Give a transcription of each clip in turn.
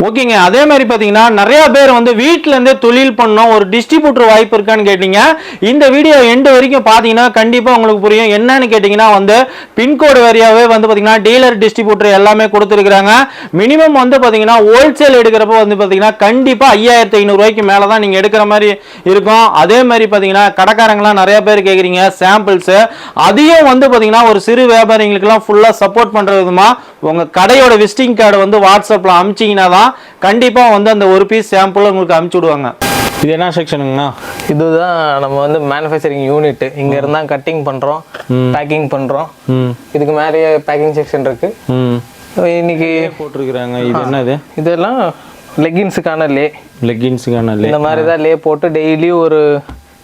ஓகேங்க. அதே மாதிரி பாத்தீங்கன்னா நிறைய பேர் வந்து வீட்ல இருந்தே தொழில் பண்ணோம், ஒரு டிஸ்ட்ரிபியூட்டர் வாய்ப்பு இருக்கான்னு கேட்டீங்க. இந்த வீடியோ எண்டு வரைக்கும் பாத்தீங்கன்னா கண்டிப்பா உங்களுக்கு புரியும். என்னன்னு கேட்டீங்கன்னா வந்து பின்கோடு வரியாவே வந்து பாத்தீங்கன்னா டீலர் டிஸ்ட்ரிபியூட்டர் எல்லாமே கொடுத்துருக்காங்க. மினிமம் வந்து பாத்தீங்கன்னா ஹோல்சேல் எடுக்கிறப்ப வந்து பாத்தீங்கன்னா கண்டிப்பா 5500 ரூபாய்க்கு மேலதான் நீங்க எடுக்கிற மாதிரி இருக்கும். அதே மாதிரி பாத்தீங்கன்னா கடைக்காரங்களாம் நிறைய பேர் கேக்குறீங்க சாம்பிள்ஸ், அதையும் வந்து பாத்தீங்கன்னா ஒரு சிறு வியாபாரிகளுக்கு எல்லாம் ஃபுல்லா சப்போர்ட் பண்ற விதமா உங்க கடையோட விசிட்டிங் கார்டு வந்து வாட்ஸ்அப்ல அனுப்பிச்சீங்கன்னா தான் கண்டிப்பா வந்து அந்த ஒரு பீஸ் சாம்பிள் உங்களுக்கு அனுப்பிச்சு விடுவாங்க. இது என்ன செக்ஷனுங்கண்ணா? இதுதான் நம்ம வந்து மேனுஃபேக்சரிங் யூனிட். இங்க இருந்தா கட்டிங் பண்றோம், பேக்கிங் பண்றோம். இதுக்கு மேலேயே பேக்கிங் செக்ஷன் இருக்கு. இன்னைக்கு போட்டிருக்காங்க. இது என்னது? இதெல்லாம் லெகின்ஸுக்கான லெகின்ஸுக்கான இந்த மாதிரி தான் லே போட்டு டெய்லி ஒரு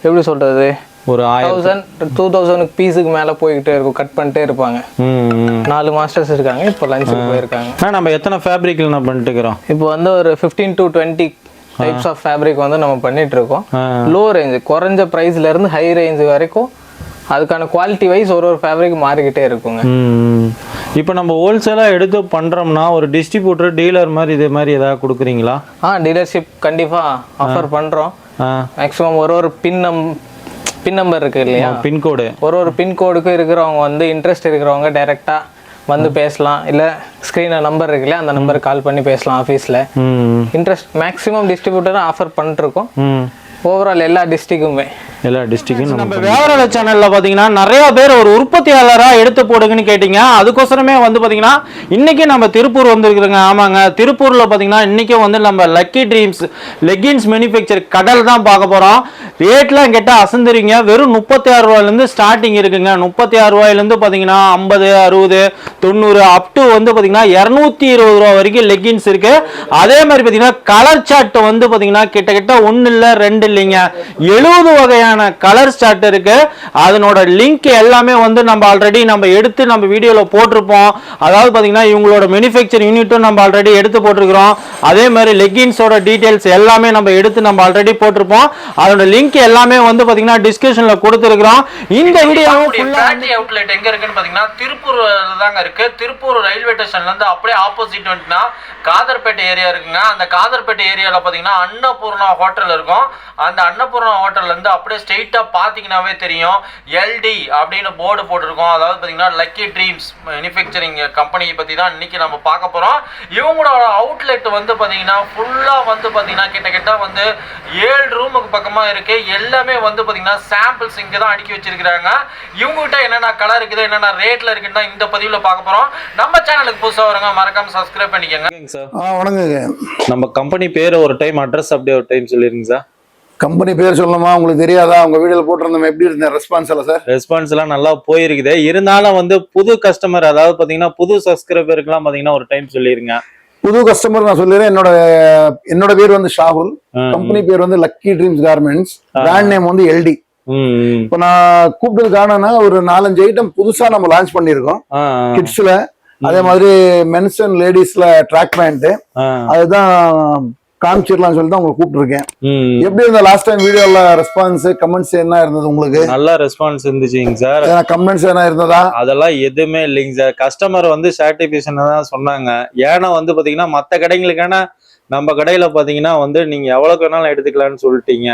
எப்படி சொல்றது ஒரு 1000-2000 பீஸுக்கு மேல போய்கிட்டே இருக்கும், கட் பண்ணிட்டே இருப்பாங்க. 4 மாஸ்டர்ஸ் இருக்காங்க, இப்போ லஞ்சுக்கு போயிருக்காங்க. நம்ம எத்தனை ஃபேப்ரிக்ல நம்ம பண்ணிட்டு இருக்கோம்? இப்போ வந்து ஒரு 15 to 20 டைப்ஸ் ஆஃப் ஃபேப்ரிக் வந்து நம்ம பண்ணிட்டு இருக்கோம். லோ ரேஞ்ச், குறைஞ்ச பிரைஸ்ல இருந்து ஹை ரேஞ்ச் வரைக்கும் அதுக்கான குவாலிட்டி வைஸ் ஒரு ஃபேப்ரிக் மாறிக்கிட்டே இருக்குங்க. இப்போ நம்ம ஹோல்சேலா எடுத்து பண்றோம்னா ஒரு டிஸ்ட்ரிபியூட்டர் டீலர் மாதிரி இதே மாதிரி ஏதாவது கொடுக்குறீங்களா? டீலர்ஷிப் கண்டிப்பா ஆஃபர் பண்றோம். மேக்ஸிமம் ஒரு பின் நம்பர் இருக்கு இல்லையா, பின்கோடு, ஒரு பின்கோடுக்கு இருக்கிறவங்க வந்து இன்ட்ரெஸ்ட் இருக்கிறவங்க டைரக்டா வந்து பேசலாம். இல்ல ஸ்கிரீன்ல நம்பர் இருக்கு இல்லையா, அந்த நம்பருக்கு கால் பண்ணி பேசலாம். ஆஃபீஸ்ல இன்ட்ரெஸ்ட் மேக்ஸிமம் டிஸ்ட்ரிபியூட்டர் ஆஃபர் பண்ணிட்டு இருக்கோம். ஓவரால் எல்லா டிஸ்ட்ரிக்ட்டுமே நம்ம வியாபார சேனல்ல பாத்தீங்கன்னா நிறைய பேர் ஒரு உற்பத்தியாளரா எடுத்து போடுங்கன்னு கேட்டீங்க. அதுக்கோசரமே வந்து பாத்தீங்கன்னா இன்னைக்கு நம்ம திருப்பூர் வந்திருக்கிறோங்க. ஆமாங்க, திருப்பூர்ல பாத்தீங்கன்னா இன்னைக்கு வந்து நம்ம லக்கி ட்ரீம்ஸ் லெகின்ஸ் மேனுஃபேக்சர் கடல் தான் பார்க்க போறோம். ரேட்லாம் கேட்டா அசந்துறீங்க. வெறும் 36 ரூபாயில இருந்து ஸ்டார்டிங் இருக்குங்க. 36 ரூபாயில இருந்து பாத்தீங்கன்னா 50, 60, 90 அப் டு வந்து பாத்தீங்கன்னா 220 ரூபாய் வரைக்கும் லெகின்ஸ் இருக்கு. அதே மாதிரி பாத்தீங்கன்னா கலர் சார்ட் வந்து பாத்தீங்கன்னா கிட்ட ஒன்னு இல்ல ரெண்டு இல்லைங்க, 70 வகையான கலர் சார்ட் இருக்கு. அதனோட லிங்க் எல்லாமே வந்து நம்ம ஆல்ரெடி நம்ம எடுத்து நம்ம வீடியோல போட்டிருப்போம். அதாவது பாத்தீங்கன்னா இவங்களோட மேனுஃபேக்சர் யூனிட்டும் நம்ம ஆல்ரெடி எடுத்து போட்டிருக்கிறோம். அதே மாதிரி லெகின்ஸோட டீடைல்ஸ் எல்லாமே நம்ம எடுத்து நம்ம ஆல்ரெடி போட்டிருப்போம். அதோட லிங்க் எல்லாமே வந்து பாத்தீங்கன்னா டிஸ்கிரிப்ஷன்ல கொடுத்திருக்கிறோம். இந்த வீடியோ ஃபேக்டரி அவுட்லெட் எங்க இருக்குன்னு பாத்தீங்கன்னா திருப்பூர்ல தாங்க இருக்கு. திருப்பூர் ரயில்வே ஸ்டேஷன்ல இருந்து அப்படியே ஆப்போசிட் வந்துனா காதர்பேட்டை ஏரியா இருக்குங்க. அந்த காதர்பேட்டை ஏரியால பாத்தீங்கன்னா அன்னபூர்ணா ஹோட்டல் இருக்கும். அந்த அன்னபூர்ணா ஹோட்டல்ல இருந்து அப்படியே ஸ்ட்ரெயிட்டா பாத்தீங்கன்னாவே தெரியும் எல்டி அப்படின்னு போர்டு போட்டிருக்கோம். அதாவது பாத்தீங்கன்னா லக்கி ட்ரீம்ஸ் மேனுஃபேக்சரிங் கம்பெனியை பத்தி தான் இன்னைக்கு நம்ம பார்க்க போறோம். இவங்களோட அவுட்லெட் வந்து பாத்தீங்கன்னா ஃபுல்லா வந்து பாத்தீங்கன்னா கிட்ட வந்து 7 ரூமுக்கு பக்கமா இருக்கு. எல்லாமே வந்து பாத்தீங்கன்னா சாம்பிள்ஸ் இங்க தான் அடுக்கி வச்சிருக்காங்க. இவங்க கிட்ட என்னென்ன கலர் இருக்குது, என்னென்ன ரேட்ல இருக்குன்னு இந்த பதிவுல பார்க்க போறோம். நம்ம சேனலுக்கு புதுசா வரங்க மறக்காம சப்ஸ்கிரைப் பண்ணிக்கங்க. வணக்கங்க. நம்ம கம்பெனி பேர் ஒரு டைம் அட்ரஸ் அப்படியே ஒரு டைம் சொல்லிருங்க சார். கம்பெனி பேர் சொல்லணுமா? உங்களுக்கு தெரியாதா? உங்க வீடியோல போட்டிருந்தோம், எப்படி இருந்த ரெஸ்பான்ஸ் எல்லாம் சார்? ரெஸ்பான்ஸ் எல்லாம் நல்லா போயிருக்குது. இருந்தாலும் வந்து புது கஸ்டமர், அதாவது பாத்தீங்கன்னா புது சப்ஸ்கிரைபருக்குலாம் பாத்தீங்கன்னா ஒரு டைம் சொல்லிருங்க. புது கஸ்டமர் நான் சொல்லிடுறேன். என்னோட பேர் வந்து ஷாகுல். கம்பெனி பேர் வந்து lucky dreams garments. Brand name வந்து எல்டி. இப்போ நான் கூப்பிட்டது காரணம்னா ஒரு 4-5 ஐட்டம் புதுசா நம்ம லான்ச் பண்ணிருக்கோம் கிட்ஸ்ல. அதே மாதிரி மென்ஸ் அண்ட் லேடிஸ்ல ட்ராக் பேண்ட், அதுதான் காமிச்சிடலாம் சொல்லி தான் உங்களுக்கு கூப்பிட்டுருக்கேன். எப்படி இருந்த லாஸ்ட் டைம் வீடியோல ரெஸ்பான்ஸ் கமெண்ட்ஸ் என்ன இருந்தது? உங்களுக்கு நல்ல ரெஸ்பான்ஸ் இருந்துச்சுங்க சார். கமெண்ட்ஸ் என்ன இருந்ததா? அதெல்லாம் எதுவுமே இல்லைங்க சார். கஸ்டமர் வந்து சாட்டிஸ்ஃபேக்ஷன் தான் சொன்னாங்க. ஏன்னா வந்து பாத்தீங்கன்னா மற்ற கடைகளுக்கான நம்ம கடையில பாத்தீங்கன்னா வந்து நீங்க எவ்வளவுக்கு வேணாலும் எடுத்துக்கலாம்னு சொல்லிட்டீங்க.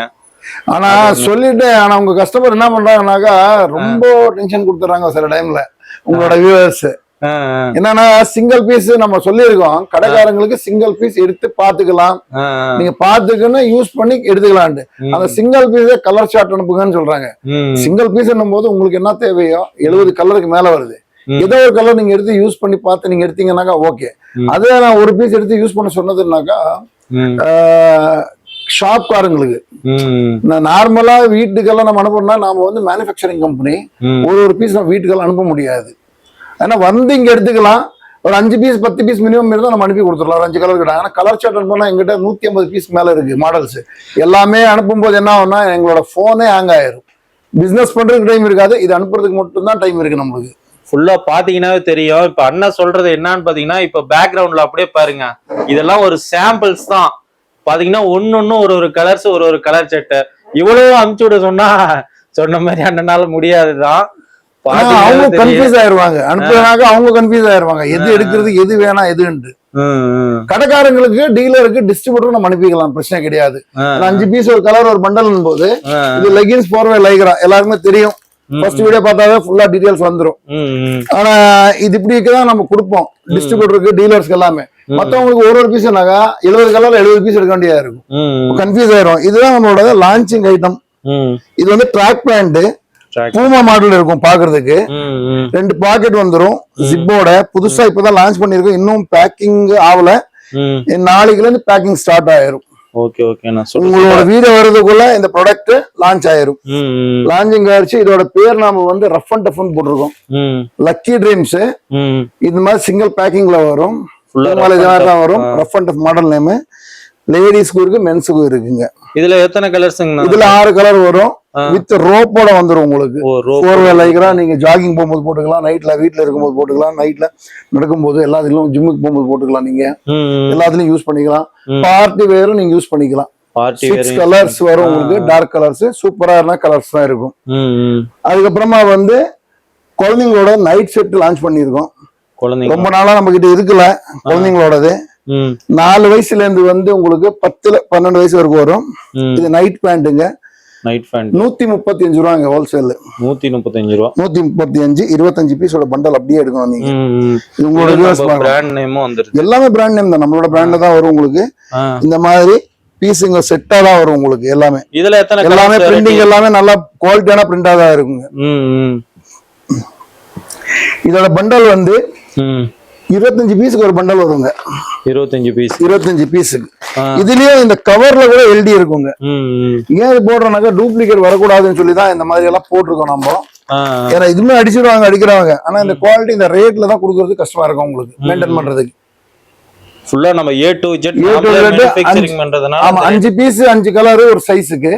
ஆனா சொல்லிட்டு ஆனா உங்க கஸ்டமர் என்ன பண்றாங்கன்னாக்கா ரொம்ப டென்ஷன் கொடுத்துறாங்க சில டைம்ல உங்களோட வியூவர்ஸ். என்னன்னா சிங்கிள் பீஸ் நம்ம சொல்லியிருக்கோம் கடைக்காரங்களுக்கு, சிங்கிள் பீஸ் எடுத்து பாத்துக்கலாம், நீங்க பாத்துக்கன்னு யூஸ் பண்ணி எடுத்துக்கலாம். அந்த சிங்கிள் பீஸே கலர் சார்ட் அனுப்புங்கன்னு சொல்றாங்க. சிங்கிள் பீஸ் என்னும் போது உங்களுக்கு என்ன தேவையோ 70 கலருக்கு மேல வருது. ஏதோ ஒரு கலர் நீங்க எடுத்து யூஸ் பண்ணி பார்த்து நீங்க எடுத்தீங்கன்னாக்கா ஓகே. அதே நான் ஒரு பீஸ் எடுத்து யூஸ் பண்ண சொன்னதுன்னாக்கா ஷாப்காரங்களுக்கு நார்மலா வீட்டுக்கெல்லாம் நம்ம அனுப்பணும்னா நாம வந்து மேனுஃபேக்சரிங் கம்பெனி, ஒரு பீஸ் நம்ம வீட்டுக்கெல்லாம் அனுப்ப முடியாது. ஏன்னா வந்து இங்க எடுத்துக்கலாம். ஒரு 5 பீஸ் 10 பீஸ் மினிமம் இருந்தா நம்ம அனுப்பி கொடுத்துடலாம். 5 கலர் கிட்ட. ஆனா கலர் சார்ட் அனுப்பினா எங்கிட்ட 150 பீஸ் மேல இருக்கு மாடல்ஸ். எல்லாமே அனுப்பும் போது என்ன ஆகும்னா எங்களோட போனே ஹேங் ஆயிரும். பிசினஸ் பண்றதுக்கு டைம் இருக்காது, இது அனுப்புறதுக்கு மட்டும் தான் டைம் இருக்கு நம்மளுக்கு. ஃபுல்லா பாத்தீங்கன்னாவே தெரியும். இப்ப அண்ணா சொல்றது என்னன்னு பாத்தீங்கன்னா இப்ப பேக்ரவுண்ட்ல அப்படியே பாருங்க, இதெல்லாம் ஒரு சாம்பிள்ஸ் தான். பாத்தீங்கன்னா ஒன்னொன்னும் ஒரு கலர்ஸ், ஒரு கலர் சட்டை. இவ்வளவு அனுப்பிச்சு விட சொன்ன மாதிரி அண்ணனால முடியாதுதான். அவங்க கன்ஃபியூஸ் ஆயிருவாங்க. அனுப்புனாக்க அவங்க கன்ஃபியூஸ் ஆயிருவாங்க, எது எடுக்கிறது எது வேணாம் எதுன்ட்டு. கடைக்காரங்களுக்கு டீலருக்கு டிஸ்ட்ரிபியூட்டர் நம்ம அனுப்பிக்கலாம், பிரச்சனை கிடையாது. 5 பீஸ் ஒரு கலர் ஒரு பண்டல் போது இது லெகின்ஸ் போர்வே லைக்ரா எல்லாருக்குமே தெரியும். ஃபர்ஸ்ட் வீடியோ பார்த்தாவே ஃபுல்லா டீடைல்ஸ் வந்துரும். ஆனா இது இப்படிதான் நம்ம கொடுப்போம் டிஸ்ட்ரிபியூட்டருக்கு டீலர்ஸ்க்கு எல்லாமே. மத்தவங்களுக்கு ஒரு பீஸ்னாக்கா 70 கலர்ல 70 பீஸ் எடுக்க வேண்டியதா இருக்கும், கன்ஃபியூஸ் ஆயிரும். இதுதான் நம்மளோட லான்ச்சிங் ஐட்டம். இது வந்து ட்ராக் பேண்ட் பூமா மாடல் இருக்கும் பாக்குறதுக்கு. 2 பாக்கெட் வந்துரும் ஜிப்போட. புதுசா இப்பதான் லான்ச் பண்ணிருக்கோம், இன்னும் பேக்கிங் ஆகல. நாளைக்குல இருந்து பேக்கிங் ஸ்டார்ட் ஆயிரும். ஓகே ஓகே, உங்களோட வீடியோ வர்றதுக்குள்ள இந்த ப்ராடக்ட் லான்ச் ஆயிரும். லான்ச்சிங் ஆயிடுச்சு. இதோட பேர் நாம வந்து ரஃப் அண்ட் டஃப்னு போட்டிருக்கோம், லக்கி ட்ரீம்ஸ். இது மாதிரி சிங்கிள் பேக்கிங்ல வரும், வரும். Rough and tough model name. லேடிஸ்க்கு இருக்கு, மென்ஸுக்கும் இருக்குங்க. இதுல எத்தனை கலர்ஸ்ங்க? இதுல 6 கலர் வரும், வித் ரோப்போட வந்துரும் உங்களுக்கு. போர்வே லைக்ரா நீங்க ஜாகிங் போகும்போது போட்டுக்கலாம், நைட்ல வீட்டுல இருக்கும்போது போட்டுக்கலாம், நைட்ல நடக்கும்போது எல்லாத்துலயும் ஜிம்முக்கு போகும்போது போட்டுக்கலாம். நீங்க எல்லாத்துலயும் யூஸ் பண்ணிக்கலாம். பார்ட்டி வேரும் நீங்க யூஸ் பண்ணிக்கலாம். 6 கலர்ஸ் வரும் உங்களுக்கு, டார்க் கலர்ஸ். சூப்பரான கலர்ஸ் தான் இருக்கும். அதுக்கப்புறமா வந்து குழந்தைங்களோட நைட் செட் லான்ச் பண்ணிருக்கோம். ரொம்ப நாளா நம்ம கிட்ட இருக்கல குழந்தைங்களோடது. 4 வயசுல இருந்து வந்து உங்களுக்கு 10-12 வயசு வரைக்கும் வரும். இது நைட் பேண்ட்டுங்க. நைட் பேண்ட் 135 ரூபாங்க ஹோல்சேல். 135 ரூபா. 135 25 பீஸோட பண்டல் அப்படியே எடுக்கணும் நீங்க. உங்களோட பிராண்ட் நேமும் வந்துருது. எல்லாமே பிராண்ட் நேம் தான், நம்மளோட பிராண்ட்ல தான் வரும் உங்களுக்கு. இந்த மாதிரி பீஸுங்க செட்டா தான் வரும் உங்களுக்கு எல்லாமே. இதுல எத்தனை எல்லாமே பிரிண்டிங் எல்லாமே நல்லா குவாலிட்டியான பிரிண்டா தான் இருக்குங்க. இதோட பண்டல் வந்து 25 பீஸுக்கு ஒரு பண்டல் வருங்க. 25 பீஸுக்கு. இதுலயும் இந்த கவர்ல கூட எல்டி இருக்குங்க. ஏன் இது போடுறோம்னாக்கா டூப்ளிகேட் வரக்கூடாதுன்னு சொல்லி தான் இந்த மாதிரி எல்லாம் போட்டிருக்கோம் நம்ம. ஏன்னா இதுமே அடிக்கிறவங்க. ஆனா இந்த குவாலிட்டி இந்த ரேட்ல தான் கொடுக்கறது கஷ்டமா இருக்கும் உங்களுக்கு மெயின்டைன் பண்றதுக்கு. ஃபுல்லா நம்ம A to Z மேனுஃபேக்சரிங் பண்றதுனால. ஆமா, 5 பீஸ் 5 கலர் ஒரு சைஸுக்கு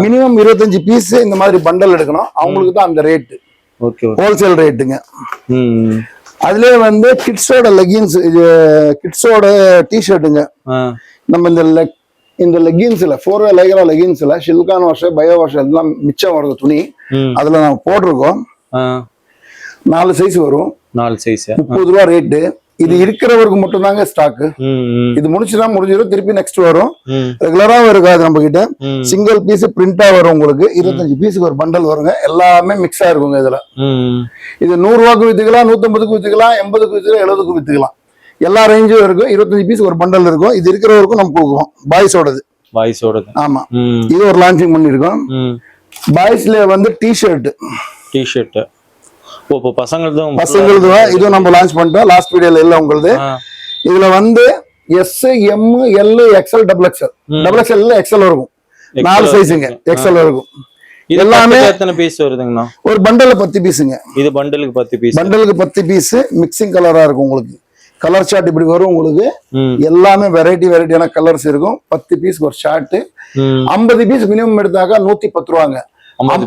மினிமம் 25 பீஸ் இந்த மாதிரி பண்டல் எடுக்கணும். அவங்களுக்கு தான் அந்த ரேட். ஓகே, ஹோல்சேல் ரேட்டுங்க. அதுலயே வந்து கிட்ஸோட லெகின்ஸ், கிட்ஸோட டிஷர்ட்டுங்க. நம்ம இந்த லெகின்ஸ்ல 4-வே லைக்ரா லெகின்ஸ்ல ஷில்கான் வாஷ், பயோ வாஷ் எல்லாம் மிச்சம் வருது துணி. அதுல நம்ம போட்டிருக்கோம். 4 சைஸ் வரும். 4 சைஸ் 30 ரூபா ரேட்டு. இது இருக்கிறவருக்கு மட்டும் தாங்க ஸ்டாக். இது முடிஞ்சிடும், திருப்பி நெக்ஸ்ட் வரும். ரெகுலராவும் இருக்காது நம்ம கிட்ட. சிங்கிள் பீஸ் பிரிண்டா வரும் உங்களுக்கு. 25 பீஸுக்கு ஒரு பண்டல் வருங்க. எல்லாமே மிக்ஸ் ஆயிருக்குங்க இதுல. இது 100 ரூபாய்க்கு வித்துக்கலாம், 150க்கு வித்துக்கலாம், 80க்கு வித்துக்கலாம், 70க்கு வித்துக்கலாம். எல்லா ரேஞ்சும் இருக்கும். 25 பீஸ் ஒரு பண்டல் இருக்கும். இது இருக்கிறவருக்கும் நம்ம கொடுக்குறோம். பாய்ஸோடது. ஆமா, இது ஒரு லான்ச்சிங் பண்ணிருக்கோம். பாய்ஸ்ல வந்து டிஷர்ட் பசங்களுக்கு இதுவும் நம்ம லான்ச் பண்ணிட்டோம். லாஸ்ட் வீடியோல இல்ல உங்களுக்கு. இதுல வந்து S, M, L, XL, XXL XL இருக்கும். 4 சைஸுங்க XL இருக்கும். எல்லாமே எத்தனை பீஸ் வருதுங்கண்ணா? ஒரு பண்டல்ல 10 பீஸுங்க. இது பண்டலுக்கு 10 பீஸ் மிக்சிங் கலரா இருக்கும் உங்களுக்கு. கலர் ஷார்ட் இப்படி வரும் உங்களுக்கு. எல்லாமே வெரைட்டியான கலர்ஸ் இருக்கும். 10 பீஸ் ஒரு ஷார்ட். 50 பீஸ் மினிமம் எடுத்தாக்கா 110 ரூபாங்க. 50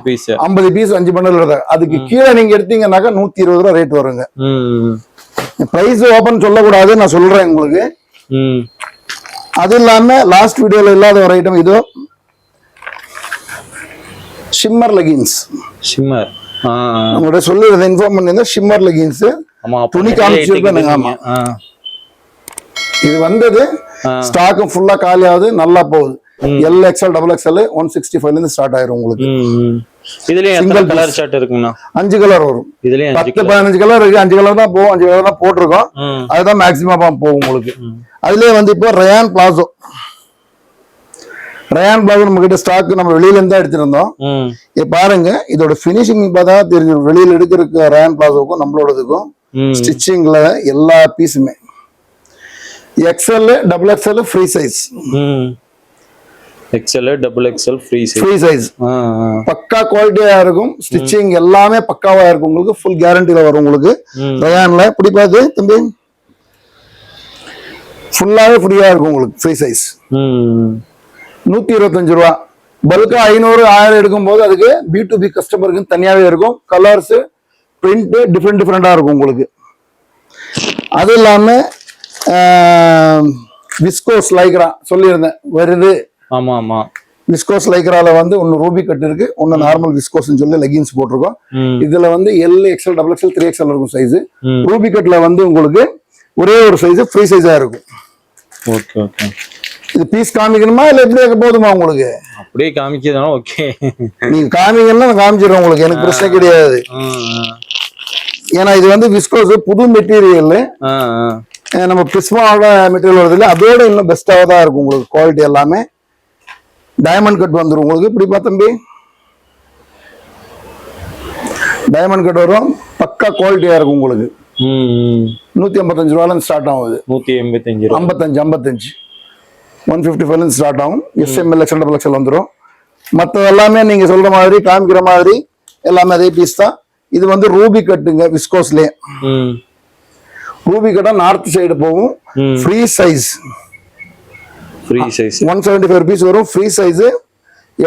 பீஸ் 5 பண்டல் வருது. அதுக்கு கீழே நீங்க எடுத்தீங்கன்னாக்கா 120 ரூபா ரேட் வருங்க. பிரைஸ் ஓபன் சொல்லக்கூடாது, நான் சொல்றேன் உங்களுக்கு. அது இல்லாம லாஸ்ட் வீடியோல இல்லாத ஒரு ஐட்டம் இது ஷிம்மர் லெகின்ஸ். உங்கள்கிட்ட சொல்லிருந்தேன், இன்ஃபார்ம் பண்ணிருந்தேன். ஷிம்மர் லெகின்ஸ் துணி காமிச்சிருக்கேன். ஆமா, இது வந்தது ஸ்டாக்கும் ஃபுல்லா காலி ஆகுது, நல்லா போகுது. L, XL, XXL 165 ல இருந்து ஸ்டார்ட் ஆயிரும் உங்களுக்கு. இதுலயே எத்தனை கலர் ஷர்ட் இருக்குன்னா? 5 கலர் வரும். இதுலயே 10-15 கலர் இருக்கு. 5 கலர் தான் போகும். 5 கலர் தான் போட்டிருக்கோம். அதுதான் மேக்ஸிமம் போகும் உங்களுக்கு. அதுலயே வந்து இப்போ ரயான் பிளாசோ நம்ம கிட்ட ஸ்டாக் நம்ம வெளியில இருந்தா எடுத்திருந்தோம். பாருங்க, இதோட பினிஷிங் பார்த்தா தெரியும். வெளியில எடுக்கிற ரயான் பிளாசோக்கும் நம்மளோடதுக்கும் ஸ்டிச்சிங்ல எல்லா பீஸுமே XL, XXL free size. XL, XXL free size. பக்கா குவாலிட்டியா இருக்கும். ஸ்டிச்சிங் எல்லாமே பக்காவா இருக்கும் உங்களுக்கு. ஃபுல் கேரண்டில வரும் உங்களுக்கு. ரயான்ல இப்படி பார்த்து தம்பி ஃபுல்லாவே ஃப்ரீயா இருக்கும் உங்களுக்கு. ஃப்ரீ சைஸ் 125 ரூபா. பல்கா 500, 1000 எடுக்கும் போது அதுக்கு B2B கஸ்டமருக்கு தனியாவே இருக்கும். கலர்ஸ், பிரிண்ட் டிஃப்ரெண்டா இருக்கும் உங்களுக்கு. அது இல்லாம விஸ்கோஸ் லைக்ரா சொல்லியிருந்தேன் வருது. ஆமா, விஸ்கோஸ் லைக்ரால வந்து ஒன்னு ரூபி கட் இருக்கு, ஒன்னு நார்மல் விஸ்கோஸ்னு சொல்லி லெகின்ஸ் போட்டிருக்கோம். இதுல வந்து L, XL, XXL, 3XL இருக்கும் சைஸ். ரூபி கட்ல வந்து உங்களுக்கு ஒரே ஒரு சைஸ் ஃப்ரீ சைஸா இருக்கும். Okay okay. இது பீஸ் காமிக்கணுமா இல்ல எப்படி போதுமா உங்களுக்கு? அப்படியே காமிக்கிறதாலும் ஓகே. நீங்க காமிக்கணும்னா நான் காமிச்சிடுறேன் உங்களுக்கு, எனக்கு பிரச்சனை கிடையாது. ஏன்னா இது வந்து விஸ்கோஸ் புது மெட்டீரியல், நம்ம பிரிஸ்மாவோட மெட்டீரியல் வருது இல்லை, அதோட இன்னும் பெஸ்ட்டாக தான் இருக்கும் உங்களுக்கு. குவாலிட்டி எல்லாமே டைமண்ட் கட் வந்துடும் உங்களுக்கு. இப்படி பார்த்தம்பி டைமண்ட் கட் வரும், பக்கா குவாலிட்டியா இருக்கும் உங்களுக்கு. 155 ரூபாயில ஸ்டார்ட் ஆகுது. 185 55 155 ஸ்டார்ட் ஆகும். எஸ்எம்எல் எக்ஸ்எல் டபுள் எக்ஸ்எல் வந்துடும். மற்ற எல்லாமே நீங்க சொல்ற மாதிரி காமிக்கிற மாதிரி எல்லாமே அதே பீஸ் தான். இது வந்து ரூபி கட்டுங்க, விஸ்கோஸ்லயே ரூபி கட்டா நார்த் சைடு போகும். ஃப்ரீ சைஸ் 175 ருபீஸ் வரும். ஃப்ரீ சைஸ்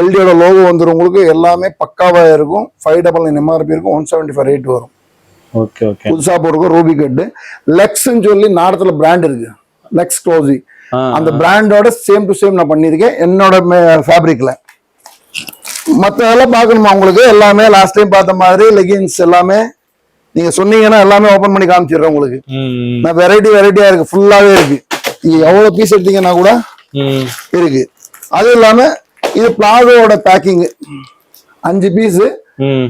எல்டியோட லோகோ வந்துடும் உங்களுக்கு. எல்லாமே பக்காவா இருக்கும். 599 MRP இருக்கும். 175 ரேட் வரும். Okay okay. புதுசா போடுறோம் ரூபி கட்டு. லெக்ஸ்ன்னு சொல்லி நார்த்ல பிராண்ட் இருக்கு, லெக்ஸ் க்ளோசி. அந்த பிராண்டோட சேம் டு சேம் நான் பண்ணியிருக்கேன் என்னோட ஃபேப்ரிக்ல. மற்றதெல்லாம் பார்க்கணுமா உங்களுக்கு? எல்லாமே லாஸ்ட் டைம் பார்த்த மாதிரி லெகின்ஸ் எல்லாமே நீங்க சொன்னீங்கன்னா எல்லாமே ஓபன் பண்ணி காமிச்சிடுறேன் உங்களுக்கு. நான் வெரைட்டியா இருக்கு, ஃபுல்லாவே இருக்கு. நீங்க எவ்வளவு பீஸ் எடுத்தீங்கன்னா கூட இருக்கு. அது இல்லாம இது பிளாசோட பேக்கிங் 5 பீஸ்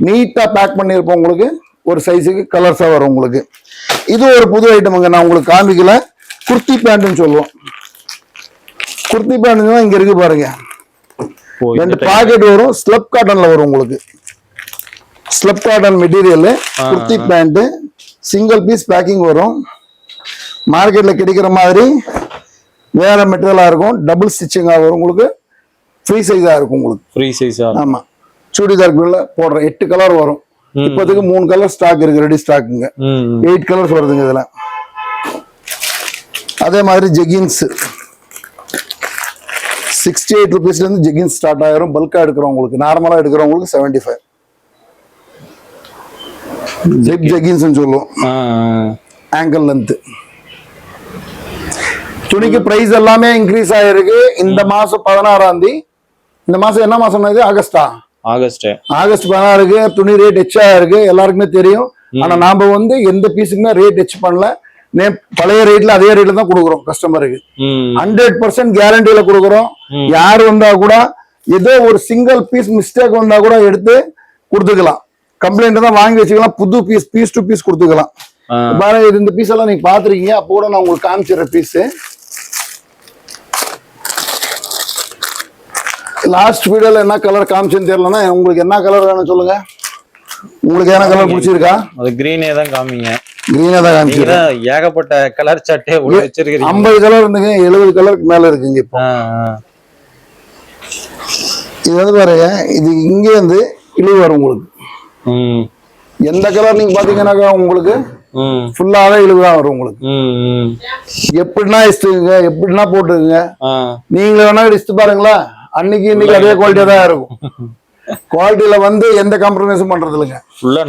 நீட்டா பேக் பண்ணிருப்போம் உங்களுக்கு. ஒரு சைஸுக்கு கலர்ஸா வரும் உங்களுக்கு. இது ஒரு புது ஐட்டமுங்க, நான் உங்களுக்கு காமிக்கல. குர்த்தி பேண்ட்னு சொல்லுவோம். குர்த்தி பேண்ட் இங்க இருக்கு பாருங்க. 2 பாக்கெட் வரும். ஸ்லப் காட்டன்ல வரும் உங்களுக்கு. Slub cotton material kurti pant, single piece packing வரும். மார்க்கெட்ல கிடைக்கிற மாதிரி வேற மெட்டீரியலா இருக்கும். டபுள் ஸ்டிச்சிங்கா வரும் உங்களுக்கு. ஃப்ரீ சைஸா இருக்கும் உங்களுக்கு. ஃப்ரீ சைஸா? ஆமா. சுடிதார் போடுற 8 கலர் வரும். இப்போதைக்கு 3 கலர் ஸ்டாக் இருக்கு, ரெடி ஸ்டாக்குங்க. 8 கலர்ஸ் வருதுங்க இதுல. அதே மாதிரி ஜெகின்ஸ் 68 ருபீஸ்ல இருந்து ஜெகின்ஸ் ஸ்டார்ட் ஆயிரும். பல்கா எடுக்கிறவங்களுக்கு, நார்மலா எடுக்கிறவங்களுக்கு 75. ஜிப் ஜெகின்ஸ் சொல்லுவோம். Angle length. துணிக்கு பிரைஸ் எல்லாமே இன்க்ரீஸ் ஆயிருக்கு. இந்த மாசம் 16ஆம் தேதி. இந்த மாசம் என்ன மாசம்? ஆகஸ்ட் 16க்கு துணி ரேட் எச்சா இருக்கு, எல்லாருக்குமே தெரியும். ஆனா நாம வந்து எந்த பீஸுக்குமே ரேட் எச் பண்ணல. பழைய ரேட்ல அதே ரேட்ல தான் கொடுக்குறோம் கஸ்டமருக்கு. 100% கேரண்டியில கொடுக்குறோம். யாரு வந்தா கூட ஏதோ ஒரு சிங்கிள் பீஸ் மிஸ்டேக் வந்தா கூட எடுத்து கொடுத்துக்கலாம். கம்ப்ளைண்ட் தான் வாங்கி வச்சுக்கலாம். புது பீஸ் டு பீஸ் கொடுத்துக்கலாம். பாருங்க, இந்த பீஸ் எல்லாம் நீங்க பாத்துருக்கீங்க. அப்போ கூட நான் உங்களுக்கு காமிச்சிடுற பீஸ். லாஸ்ட் வீடியோல என்ன கலர் காமிச்சுன்னு தெரியலன்னா உங்களுக்கு என்ன கலர் வேணும் சொல்லுங்க. உங்களுக்கு என்ன கலர் பிடிச்சிருக்கா? அது கிரீனே தான் காமிங்க. கிரீனே தான் காமிச்சிருக்கா? ஏகப்பட்ட கலர் சட்டை உள்ள வச்சிருக்கீங்க. 50 கலர் இருந்துங்க, 70 கலருக்கு மேல இருக்குங்க இப்போ. இது வந்து பாருங்க, இது இங்கே வந்து இழிவு வரும் உங்களுக்கு. எந்த கலர் நீங்க பாத்தீங்கன்னாக்கா உங்களுக்கு ஃபுல்லாவே இழுவுதான் வரும் உங்களுக்கு. எப்படின்னா இஸ்துங்க, எப்படின்னா போட்டுக்குங்க. நீங்களே வேணா இஸ்து பாருங்களா, அன்னைக்கு இன்னைக்கு அதே குவாலிட்டியா தான் இருக்கும். குவாலிட்டியில வந்து எந்த காம்ப்ரமைஸும் பண்றது இல்லைங்க.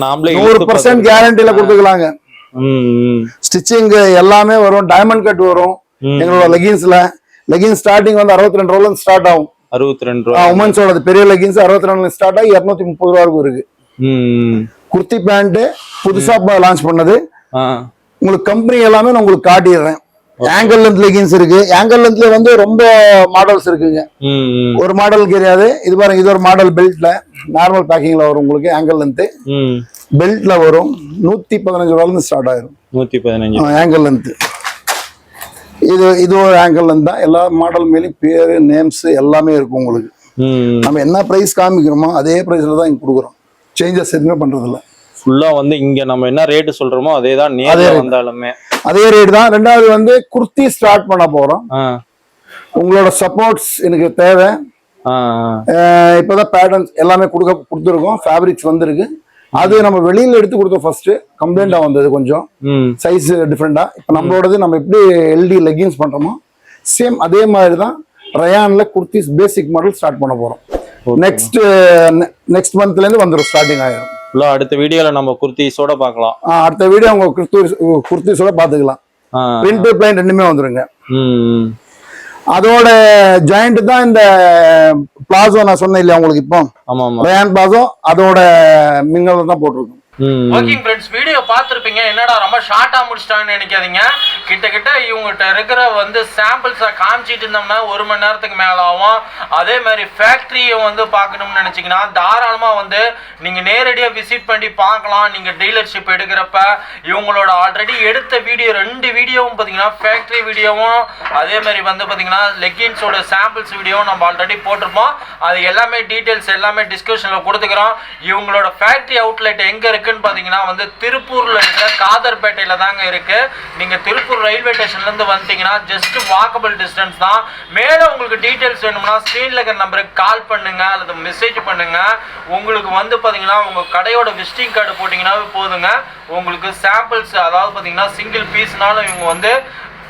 100% கேரண்டியில கொடுத்துக்கலாங்க. ஸ்டிச்சிங் எல்லாமே வரும். டைமண்ட் கட் வரும் எங்களோட லெகின்ஸ்ல. லெகின்ஸ் ஸ்டார்டிங் வந்து 62 ரூபாயில ஸ்டார்ட் ஆகும். 62 ரூபா. உமன்ஸோட பெரிய லெகின்ஸ் 62 ஸ்டார்ட் ஆகி 230 ரூபா வரைக்கும் இருக்கு. குர்த்தி பேண்ட் புதுசா லான்ச் பண்ணது. உங்களுக்கு கம்பெனி எல்லாமே நான் உங்களுக்கு காட்டிடுறேன். ஆங்கிள் லென்த் லெகின்ஸ் இருக்கு. ஆங்கிள் லென்த்ல வந்து ரொம்ப மாடல்ஸ் இருக்குங்க. ஒரு மாடல் கிடையாது. இது பாருங்க, இது ஒரு மாடல். பெல்ட்ல நார்மல் பேக்கிங்ல வரும் உங்களுக்கு. ஆங்கிள் லென்த் பெல்ட்ல வரும். 115 ரூபாயில இருந்து ஸ்டார்ட் ஆயிரும். 115 ஆங்கிள் லென்த். இது ஒரு ஆங்கிள் லென்த் தான். எல்லா மாடல் மேலேயும் பேரு, நேம்ஸ் எல்லாமே இருக்கும் உங்களுக்கு. நம்ம என்ன பிரைஸ் காமிக்கிறோமோ அதே பிரைஸ்ல தான் இங்க கொடுக்குறோம். சேஞ்சஸ் எதுவுமே பண்றது இல்ல. ஃபுல்லா வந்து இங்க நம்ம என்ன ரேட் சொல்றோமோ அதே தான். நேர்ல வந்தாலுமே அதே ரேட் தான். ரெண்டாவது வந்து குர்த்தி ஸ்டார்ட் பண்ண போறோம். உங்களோட சப்போர்ட்ஸ் எனக்கு தேவை. இப்பதான் பேட்டர்ன்ஸ் எல்லாமே கொடுத்துருக்கோம். ஃபேப்ரிக்ஸ் வந்திருக்கு. அது நம்ம வெளியில எடுத்து கொடுத்தோம். ஃபர்ஸ்ட் கம்ப்ளைண்டா வந்தது கொஞ்சம் சைஸ் டிஃப்ரெண்டா. இப்ப நம்மளோடது நம்ம எப்படி எல்டி லெகின்ஸ் பண்றோமோ சேம் அதே மாதிரி தான் ரயான்ல குர்த்திஸ் பேசிக் மாடல் ஸ்டார்ட் பண்ண போறோம். நெக்ஸ்ட் மந்த்ல இருந்து வந்துடும், ஸ்டார்டிங் ஆயிடும். அடுத்த வீடியோல நம்ம குர்த்திஸோட பார்க்கலாம். அடுத்த வீடியோ உங்க குர்த்திஸோட பாத்துக்கலாம். பிரிண்ட் பிளைன் ரெண்டுமே வந்துருங்க. அதோட ஜாயிண்ட் தான் இந்த பிளாசோ நான் சொன்னேன் இல்லையா உங்களுக்கு. இப்போ ரயான் பிளாசோ அதோட மிங்கல் தான் போட்டிருக்கோம். ஓகேங்க ஃப்ரெண்ட்ஸ், வீடியோ பார்த்துருப்பீங்க. என்னடா ரொம்ப ஷார்ட்டாக முடிச்சிட்டாங்கன்னு நினைக்காதீங்க. கிட்ட இவங்ககிட்ட இருக்கிற வந்து சாம்பிள்ஸை காமிச்சிட்டு இருந்தோம்னா 1 மணி நேரத்துக்கு மேலே ஆகும். அதே மாதிரி ஃபேக்ட்ரியை வந்து பார்க்கணும்னு நினச்சிங்கன்னா தாராளமாக வந்து நீங்கள் நேரடியாக விசிட் பண்ணி பார்க்கலாம். நீங்கள் டீலர்ஷிப் எடுக்கிறப்ப இவங்களோட ஆல்ரெடி எடுத்த வீடியோ 2 வீடியோவும் பார்த்தீங்கன்னா ஃபேக்ட்ரி வீடியோவும் அதே மாதிரி வந்து பார்த்தீங்கன்னா லெக்கின்ஸோட சாம்பிள்ஸ் வீடியோவும் நம்ம ஆல்ரெடி போட்டிருப்போம். அது எல்லாமே டீட்டெயில்ஸ் எல்லாமே டிஸ்கிரிப்ஷனில் கொடுத்துக்கிறோம். இவங்களோட ஃபேக்ட்ரி அவுட்லெட் எங்கே இருக்குன்னு பார்த்தீங்கன்னா வந்து திருப்பூரில் இருக்கிற காதர்பேட்டையில் தாங்க இருக்குது. நீங்கள் திருப்பூர் ரயில்வே ஸ்டேஷன்லேருந்து வந்துட்டீங்கன்னா ஜஸ்ட் வாக்கபிள் டிஸ்டன்ஸ் தான். மேலே உங்களுக்கு டீட்டெயில்ஸ் வேணும்னா ஸ்க்ரீனில் இருக்கிற நம்பருக்கு கால் பண்ணுங்க அல்லது மெசேஜ் பண்ணுங்க. உங்களுக்கு வந்து பார்த்தீங்கன்னா உங்கள் கடையோட விசிட்டிங் கார்டு போட்டிங்கன்னாவே போதுங்க. உங்களுக்கு சாம்பிள்ஸ் அதாவது பார்த்தீங்கன்னா சிங்கிள் பீஸ்னாலும் இவங்க வந்து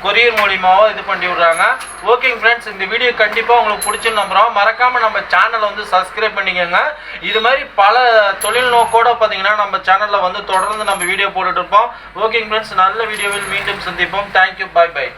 கொரியர் மூலியமாவோ இது பண்ணி விடுறாங்க. ஓகேங்க ஃப்ரெண்ட்ஸ், இந்த வீடியோ கண்டிப்பாக உங்களுக்கு பிடிச்சுன்னு நம்புகிறோம். மறக்காமல் நம்ம சேனலை வந்து சப்ஸ்கிரைப் பண்ணிக்கோங்க. இது மாதிரி பல தொழில் நோக்கோட பார்த்தீங்கன்னா நம்ம சேனலில் வந்து தொடர்ந்து நம்ம வீடியோ போட்டுட்டு இருப்போம். ஓகேங்க ஃப்ரெண்ட்ஸ், நல்ல வீடியோவில் மீண்டும் சந்திப்போம். தேங்க்யூ, பாய் பாய்.